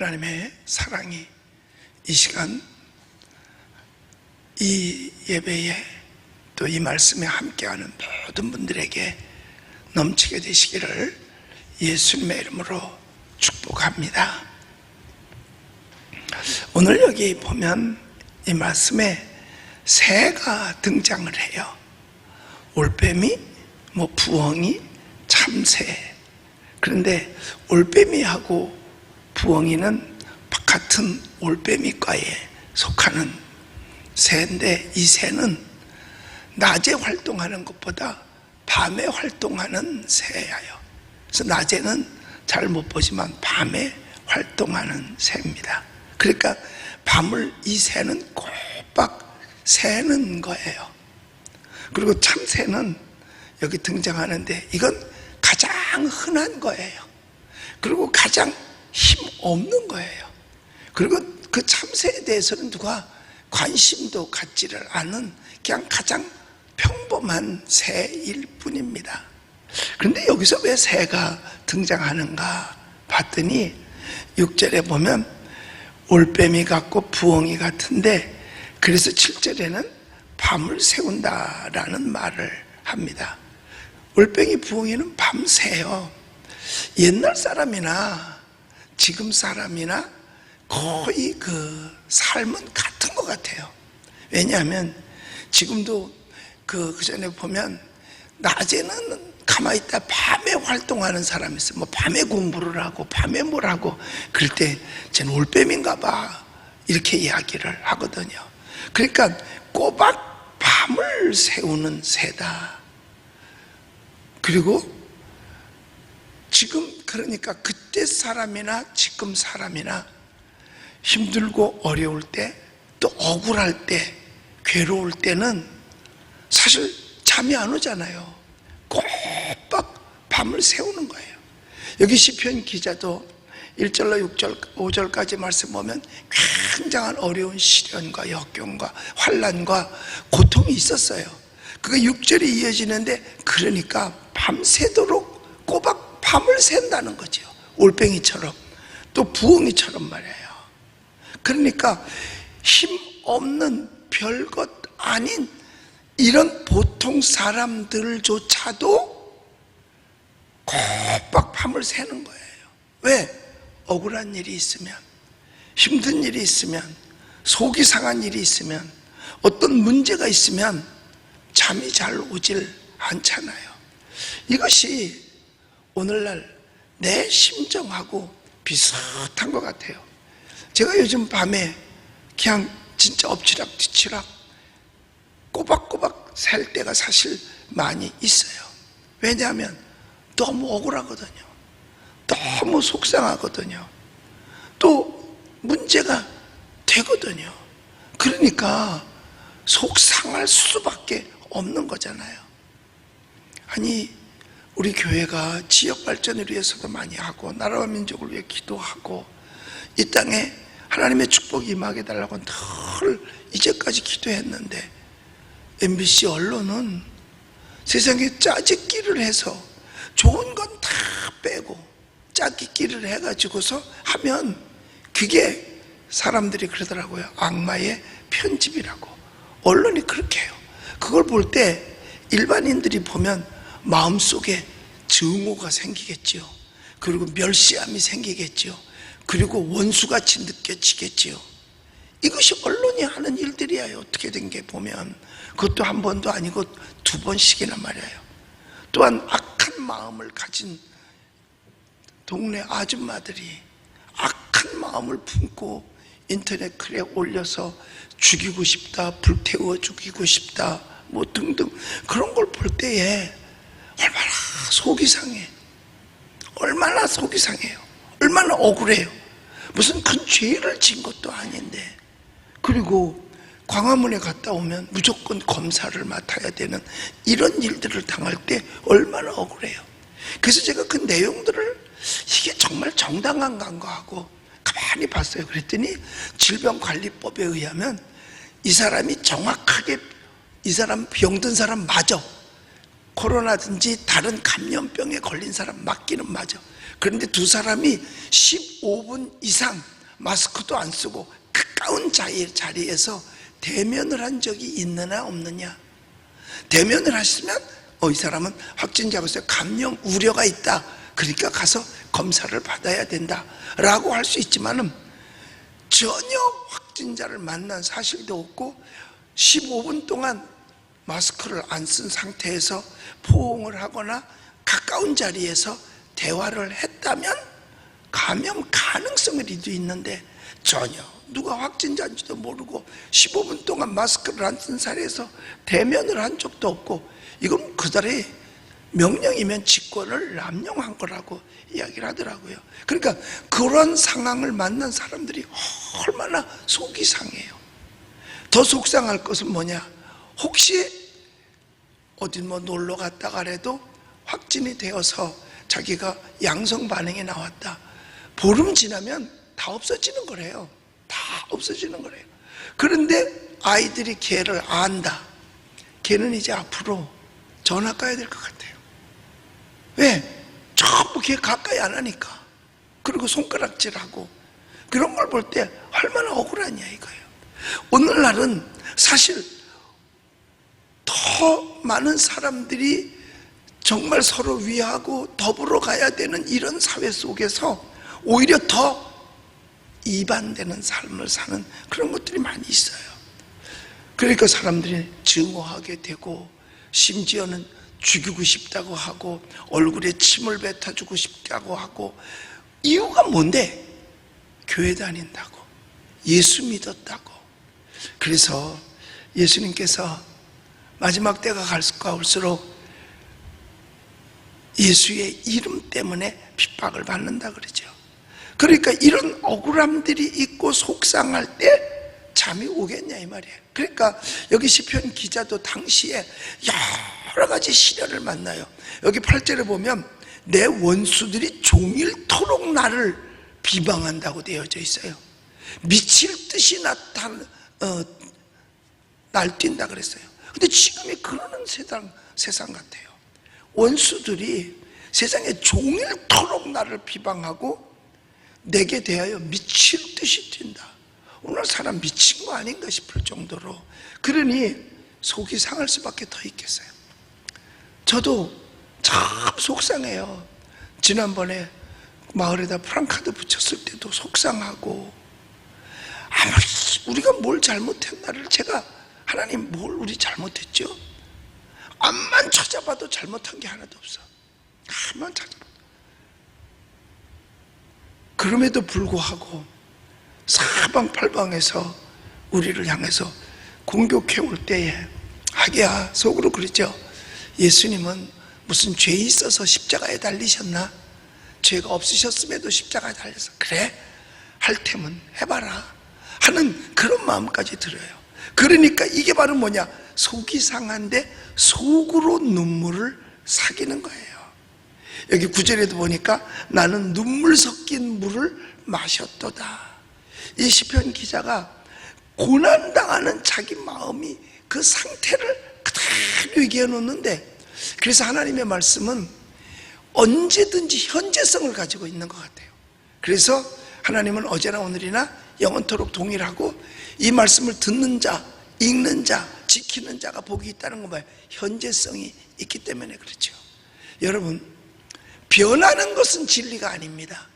하나님의 사랑이 이 시간 이 예배에 또 이 말씀에 함께하는 모든 분들에게 넘치게 되시기를 예수님의 이름으로 축복합니다. 오늘 여기 보면 이 말씀에 새가 등장을 해요. 올빼미, 부엉이, 참새. 그런데 올빼미하고 부엉이는 같은 올빼미과에 속하는 새인데, 이 새는 낮에 활동하는 것보다 밤에 활동하는 새예요. 그래서 낮에는 잘 못 보지만 밤에 활동하는 새입니다. 그러니까 밤을 이 새는 꼬박 새는 거예요. 그리고 참새는 여기 등장하는데 이건 가장 흔한 거예요. 그리고 가장 힘 없는 거예요. 그리고 그 참새에 대해서는 누가 관심도 갖지를 않은 그냥 가장 평범한 새일 뿐입니다. 그런데 여기서 왜 새가 등장하는가 봤더니 6절에 보면 올빼미 같고 부엉이 같은데, 그래서 7절에는 밤을 새운다라는 말을 합니다. 올빼미 부엉이는 밤새요. 옛날 사람이나 지금 사람이나 거의 그 삶은 같은 것 같아요. 왜냐하면 지금도 그 전에 보면 낮에는 가만히 있다 밤에 활동하는 사람이 있어요. 밤에 공부를 하고 밤에 뭘 하고, 그럴 때 쟤는 올빼미인가 봐 이렇게 이야기를 하거든요. 그러니까 꼬박 밤을 새우는 새다. 그리고 지금 그러니까 그때 사람이나 지금 사람이나 힘들고 어려울 때, 또 억울할 때, 괴로울 때는 사실 잠이 안 오잖아요. 꼬박 밤을 새우는 거예요. 여기 시편 기자도 1절로 6절, 5절까지 말씀 보면 굉장한 어려운 시련과 역경과 환난과 고통이 있었어요. 그게 6절이 이어지는데, 그러니까 밤새도록 꼬박 밤을 샌다는 거죠. 올빼미처럼, 또 부엉이처럼 말이에요. 그러니까 힘 없는 별것 아닌 이런 보통 사람들조차도 꼬박 밤을 새는 거예요. 왜? 억울한 일이 있으면, 힘든 일이 있으면, 속이 상한 일이 있으면, 어떤 문제가 있으면 잠이 잘 오질 않잖아요. 이것이 오늘날 내 심정하고 비슷한 것 같아요. 제가 요즘 밤에 그냥 진짜 엎치락 뒤치락 꼬박꼬박 살 때가 사실 많이 있어요. 왜냐하면 너무 억울하거든요. 너무 속상하거든요. 또 문제가 되거든요. 그러니까 속상할 수밖에 없는 거잖아요. 아니, 우리 교회가 지역 발전을 위해서도 많이 하고 나라와 민족을 위해 기도하고 이 땅에 하나님의 축복이 임하게 달라고 늘 이제까지 기도했는데, MBC 언론은 세상에 짜깁기를 해서 좋은 건 다 빼고 짜깁기를 해가지고서 하면 그게 사람들이 그러더라고요. 악마의 편집이라고. 언론이 그렇게 해요. 그걸 볼 때 일반인들이 보면 마음속에 증오가 생기겠지요. 그리고 멸시함이 생기겠지요. 그리고 원수같이 느껴지겠지요. 이것이 언론이 하는 일들이에요. 어떻게 된 게 보면 그것도 한 번도 아니고 두 번씩이나 말이에요. 또한 악한 마음을 가진 동네 아줌마들이 악한 마음을 품고 인터넷 글에 올려서 죽이고 싶다, 불태워 죽이고 싶다, 등등 그런 걸 볼 때에 얼마나 속이 상해, 얼마나 속이 상해요. 얼마나 억울해요. 무슨 큰 죄를 지은 것도 아닌데. 그리고 광화문에 갔다 오면 무조건 검사를 맡아야 되는 이런 일들을 당할 때 얼마나 억울해요. 그래서 제가 그 내용들을 이게 정말 정당한가 하고 가만히 봤어요. 그랬더니 질병관리법에 의하면 이 사람이 정확하게 이 사람 병든 사람 맞아. 코로나든지 다른 감염병에 걸린 사람 맞기는 맞아. 그런데 두 사람이 15분 이상 마스크도 안 쓰고 가까운 자리에서 대면을 한 적이 있느냐 없느냐. 대면을 하시면 이 사람은 확진자로서 감염 우려가 있다, 그러니까 가서 검사를 받아야 된다 라고 할 수 있지만은 전혀 확진자를 만난 사실도 없고 15분 동안 마스크를 안 쓴 상태에서 포옹을 하거나 가까운 자리에서 대화를 했다면 감염 가능성이 있는데 전혀 누가 확진자인지도 모르고 15분 동안 마스크를 안 쓴 자리에서 대면을 한 적도 없고, 이건 그들의 명령이면 직권을 남용한 거라고 이야기를 하더라고요. 그러니까 그런 상황을 만난 사람들이 얼마나 속이 상해요. 더 속상할 것은 뭐냐, 혹시 어디 놀러 갔다가 그래도 확진이 되어서 자기가 양성 반응이 나왔다, 보름 지나면 다 없어지는 거래요. 다 없어지는 거래요. 그런데 아이들이 걔를 안다. 걔는 이제 앞으로 전학 가야 될 것 같아요. 왜? 전부 걔 가까이 안 하니까. 그리고 손가락질하고 그런 걸 볼 때 얼마나 억울하냐 이거예요. 오늘날은 사실 더 많은 사람들이 정말 서로 위하고 더불어 가야 되는 이런 사회 속에서 오히려 더 이반되는 삶을 사는 그런 것들이 많이 있어요. 그러니까 사람들이 증오하게 되고, 심지어는 죽이고 싶다고 하고, 얼굴에 침을 뱉어주고 싶다고 하고. 이유가 뭔데? 교회 다닌다고, 예수 믿었다고. 그래서 예수님께서 마지막 때가 갈수록 예수의 이름 때문에 핍박을 받는다 그러죠. 그러니까 이런 억울함들이 있고 속상할 때 잠이 오겠냐 이 말이에요. 그러니까 여기 시편 기자도 당시에 여러 가지 시련을 만나요. 여기 8절에 보면 내 원수들이 종일토록 나를 비방한다고 되어져 있어요. 미칠 듯이 날뛴다 그랬어요. 근데 지금이 그러는 세상 같아요. 원수들이 세상에 종일토록 나를 비방하고 내게 대하여 미칠 듯이 뛴다. 오늘 사람 미친 거 아닌가 싶을 정도로. 그러니 속이 상할 수밖에 더 있겠어요. 저도 참 속상해요. 지난번에 마을에다 프랑카드 붙였을 때도 속상하고, 아무리 우리가 뭘 잘못했나를, 제가 하나님 뭘 우리 잘못했죠? 앞만 찾아봐도 잘못한 게 하나도 없어. 앞만 찾아봐도. 그럼에도 불구하고 사방팔방에서 우리를 향해서 공격해 올 때에 하기야 속으로 그러죠. 예수님은 무슨 죄 있어서 십자가에 달리셨나? 죄가 없으셨음에도 십자가에 달려서 그래? 할 테면 해봐라 하는 그런 마음까지 들어요. 그러니까 이게 바로 뭐냐? 속이 상한데 속으로 눈물을 사귀는 거예요. 여기 9절에도 보니까 나는 눈물 섞인 물을 마셨도다. 이 시편 기자가 고난당하는 자기 마음이 그 상태를 그대로 얘기해 놓는데, 그래서 하나님의 말씀은 언제든지 현재성을 가지고 있는 것 같아요. 그래서 하나님은 어제나 오늘이나 영원토록 동일하고, 이 말씀을 듣는 자, 읽는 자, 지키는 자가 복이 있다는 건 뭐예요? 현재성이 있기 때문에 그렇죠. 여러분, 변하는 것은 진리가 아닙니다.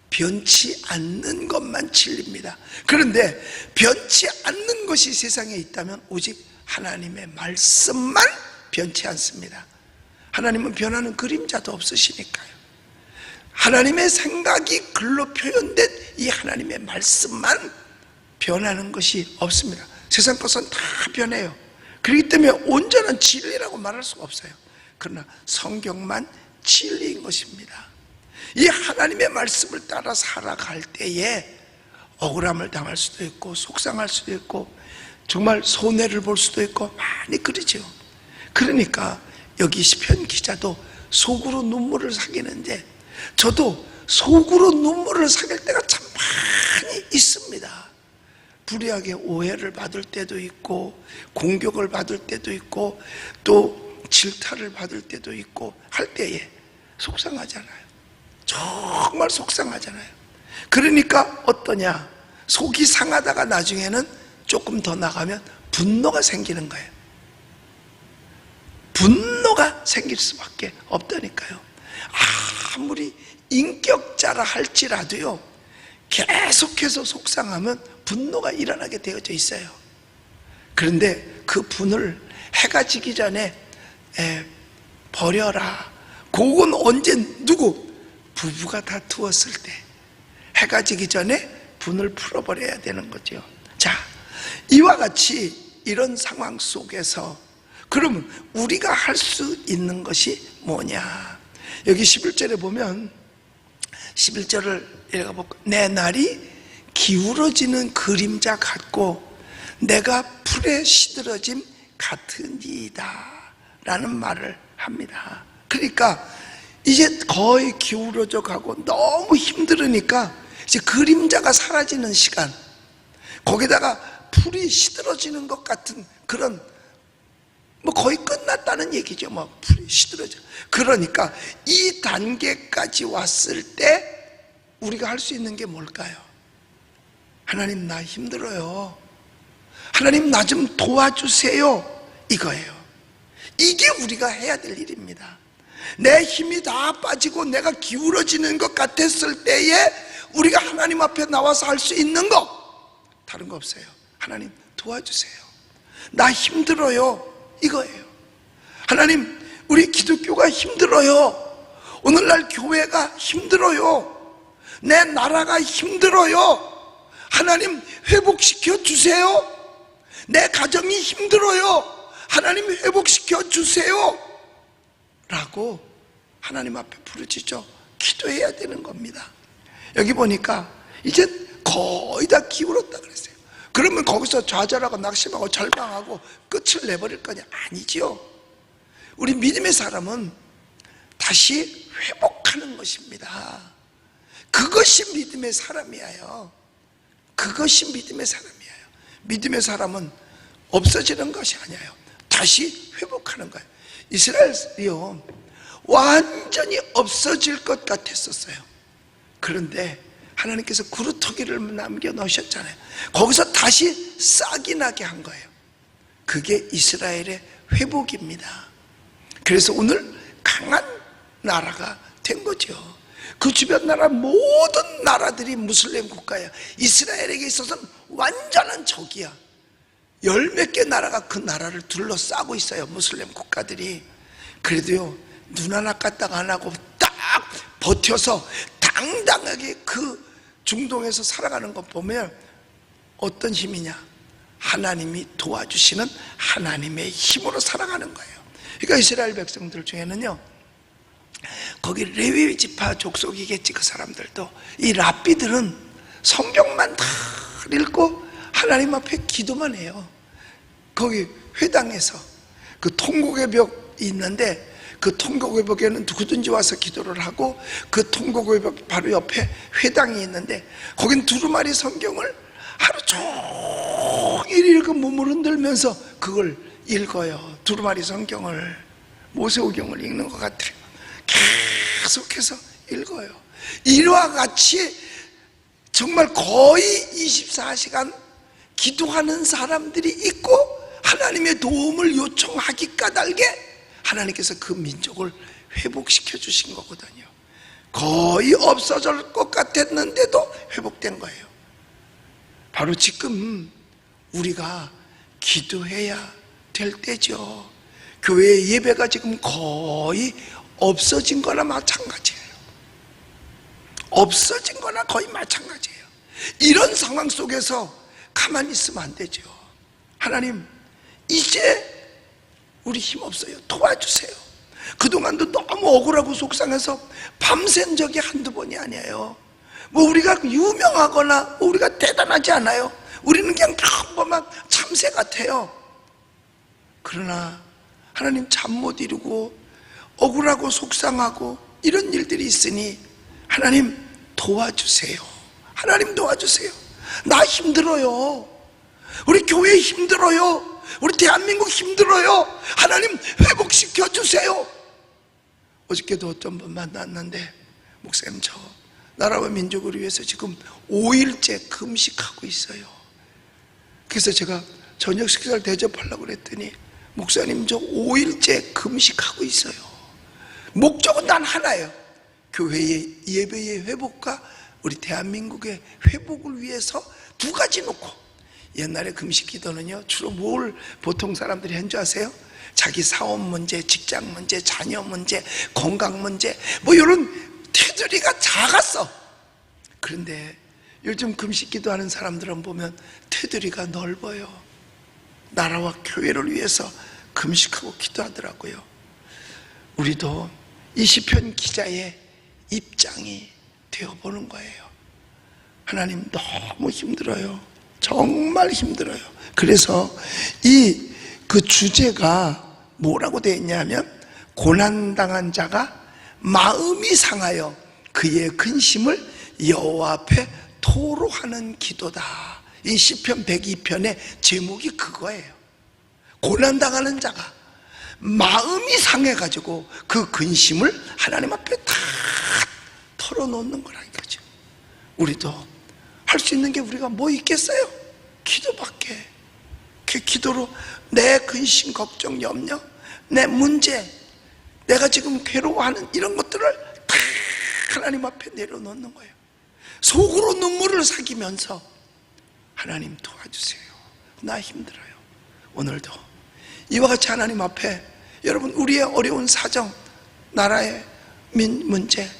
변치 않는 것만 진리입니다. 그런데 변치 않는 것이 세상에 있다면 오직 하나님의 말씀만 변치 않습니다. 하나님은 변하는 그림자도 없으시니까요. 하나님의 생각이 글로 표현된 이 하나님의 말씀만 변하는 것이 없습니다. 세상 것은 다 변해요. 그렇기 때문에 온전한 진리라고 말할 수가 없어요. 그러나 성경만 진리인 것입니다. 이 하나님의 말씀을 따라 살아갈 때에 억울함을 당할 수도 있고, 속상할 수도 있고, 정말 손해를 볼 수도 있고, 많이 그러죠. 그러니까 여기 시편 기자도 속으로 눈물을 사귀는데, 저도 속으로 눈물을 사귈 때가 참 많이 있습니다. 불의하게 오해를 받을 때도 있고, 공격을 받을 때도 있고, 또 질타를 받을 때도 있고 할 때에 속상하잖아요. 정말 속상하잖아요. 그러니까 어떠냐, 속이 상하다가 나중에는 조금 더 나가면 분노가 생기는 거예요. 분노가 생길 수밖에 없다니까요. 아무리 인격자라 할지라도요, 계속해서 속상하면 분노가 일어나게 되어져 있어요. 그런데 그 분을 해가 지기 전에 버려라. 그건 언제, 누구? 부부가 다투었을 때 해가 지기 전에 분을 풀어버려야 되는 거죠. 자, 이와 같이 이런 상황 속에서 그러면 우리가 할 수 있는 것이 뭐냐? 여기 11절에 보면 11절을 읽어볼까? 내 날이 기울어지는 그림자 같고 내가 풀에 시들어짐 같으니이다 라는 말을 합니다. 그러니까 이제 거의 기울어져 가고 너무 힘들으니까 이제 그림자가 사라지는 시간, 거기다가 풀이 시들어지는 것 같은 그런, 뭐 거의 끝났다는 얘기죠. 뭐 풀이 시들어져. 그러니까 이 단계까지 왔을 때 우리가 할 수 있는 게 뭘까요? 하나님, 나 힘들어요. 하나님, 나 좀 도와주세요. 이거예요. 이게 우리가 해야 될 일입니다. 내 힘이 다 빠지고 내가 기울어지는 것 같았을 때에 우리가 하나님 앞에 나와서 할 수 있는 거, 다른 거 없어요. 하나님, 도와주세요. 나 힘들어요. 이거예요. 하나님, 우리 기독교가 힘들어요. 오늘날 교회가 힘들어요. 내 나라가 힘들어요. 하나님, 회복시켜 주세요. 내 가정이 힘들어요. 하나님, 회복시켜 주세요. 라고 하나님 앞에 부르짖어 기도해야 되는 겁니다. 여기 보니까 이제 거의 다 기울었다 그랬어요. 그러면 거기서 좌절하고 낙심하고 절망하고 끝을 내버릴 거냐? 아니죠. 우리 믿음의 사람은 다시 회복하는 것입니다. 그것이 믿음의 사람이에요. 그것이 믿음의 사람이에요. 믿음의 사람은 없어지는 것이 아니에요. 다시 회복하는 거예요. 이스라엘이요, 완전히 없어질 것 같았었어요. 그런데 하나님께서 구루터기를 남겨 놓으셨잖아요. 거기서 다시 싹이 나게 한 거예요. 그게 이스라엘의 회복입니다. 그래서 오늘 강한 나라가 된 거죠. 그 주변 나라 모든 나라들이 무슬림 국가야. 이스라엘에게 있어서는 완전한 적이야. 열 몇 개 나라가 그 나라를 둘러싸고 있어요. 무슬림 국가들이. 그래도요, 눈 하나 까딱 안 하고 딱 버텨서 당당하게 그 중동에서 살아가는 것 보면 어떤 힘이냐? 하나님이 도와주시는 하나님의 힘으로 살아가는 거예요. 그러니까 이스라엘 백성들 중에는요, 거기 레위 지파 족속이겠지. 그 사람들도, 이 랍비들은 성경만 다 읽고 하나님 앞에 기도만 해요. 거기 회당에서 그 통곡의 벽이 있는데 그 통곡의 벽에는 누구든지 와서 기도를 하고 그 통곡의 벽 바로 옆에 회당이 있는데 거긴 두루마리 성경을 하루 종일 읽고 몸을 흔들면서 그걸 읽어요. 두루마리 성경을, 모세오경을 읽는 것 같아요. 계속해서 읽어요. 이와 같이 정말 거의 24시간 기도하는 사람들이 있고 하나님의 도움을 요청하기 까닭에 하나님께서 그 민족을 회복시켜 주신 거거든요. 거의 없어질 것 같았는데도 회복된 거예요. 바로 지금 우리가 기도해야 될 때죠. 교회 예배가 지금 거의 없어진 거나 마찬가지예요. 없어진 거나 거의 마찬가지예요. 이런 상황 속에서 가만히 있으면 안 되죠. 하나님, 이제 우리 힘없어요. 도와주세요. 그동안도 너무 억울하고 속상해서 밤샌 적이 한두 번이 아니에요. 뭐 우리가 유명하거나 뭐 우리가 대단하지 않아요. 우리는 그냥 평범한 참새 같아요. 그러나 하나님, 잠 못 이루고 억울하고 속상하고 이런 일들이 있으니 하나님 도와주세요. 하나님 도와주세요. 나 힘들어요. 우리 교회 힘들어요. 우리 대한민국 힘들어요. 하나님 회복시켜 주세요. 어저께도 어떤 분 만났는데 목사님, 저 나라와 민족을 위해서 지금 5일째 금식하고 있어요. 그래서 제가 저녁 식사를 대접하려고 그랬더니, 목사님, 저 5일째 금식하고 있어요. 목적은 단 하나예요. 교회의 예배의 회복과 우리 대한민국의 회복을 위해서 두 가지 놓고. 옛날에 금식 기도는요, 주로 뭘 보통 사람들이 한 줄 아세요? 자기 사업 문제, 직장 문제, 자녀 문제, 건강 문제, 뭐 이런 테두리가 작았어. 그런데 요즘 금식 기도하는 사람들은 보면 테두리가 넓어요. 나라와 교회를 위해서 금식하고 기도하더라고요. 우리도 이 시편 기자의 입장이 되어보는 거예요. 하나님, 너무 힘들어요. 정말 힘들어요. 그래서 그 주제가 뭐라고 되어 있냐면, 고난당한 자가 마음이 상하여 그의 근심을 여호와 앞에 토로하는 기도다. 이 시편 102편의 제목이 그거예요. 고난당하는 자가 마음이 상해가지고 그 근심을 하나님 앞에 다 털어놓는 거라 이거죠. 우리도 할 수 있는 게 우리가 뭐 있겠어요? 기도밖에. 그 기도로 내 근심, 걱정, 염려, 내 문제, 내가 지금 괴로워하는 이런 것들을 다 하나님 앞에 내려놓는 거예요. 속으로 눈물을 삭이면서, 하나님 도와주세요, 나 힘들어요. 오늘도 이와 같이 하나님 앞에, 여러분, 우리의 어려운 사정, 나라의 문제,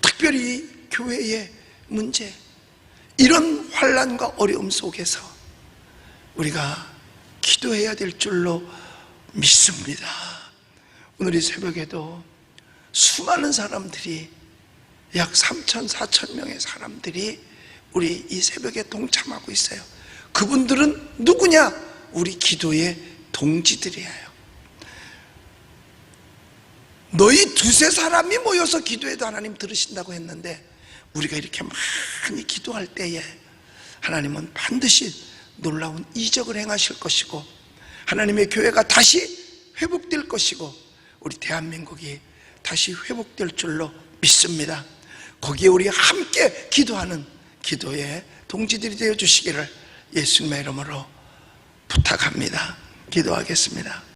특별히 교회의 문제, 이런 환난과 어려움 속에서 우리가 기도해야 될 줄로 믿습니다. 오늘 이 새벽에도 수많은 사람들이, 약 3천, 4천 명의 사람들이 우리 이 새벽에 동참하고 있어요. 그분들은 누구냐? 우리 기도의 동지들이에요. 너희 두세 사람이 모여서 기도해도 하나님 들으신다고 했는데, 우리가 이렇게 많이 기도할 때에 하나님은 반드시 놀라운 이적을 행하실 것이고, 하나님의 교회가 다시 회복될 것이고, 우리 대한민국이 다시 회복될 줄로 믿습니다. 거기에 우리 함께 기도하는 기도의 동지들이 되어 주시기를 예수님의 이름으로 부탁합니다. 기도하겠습니다.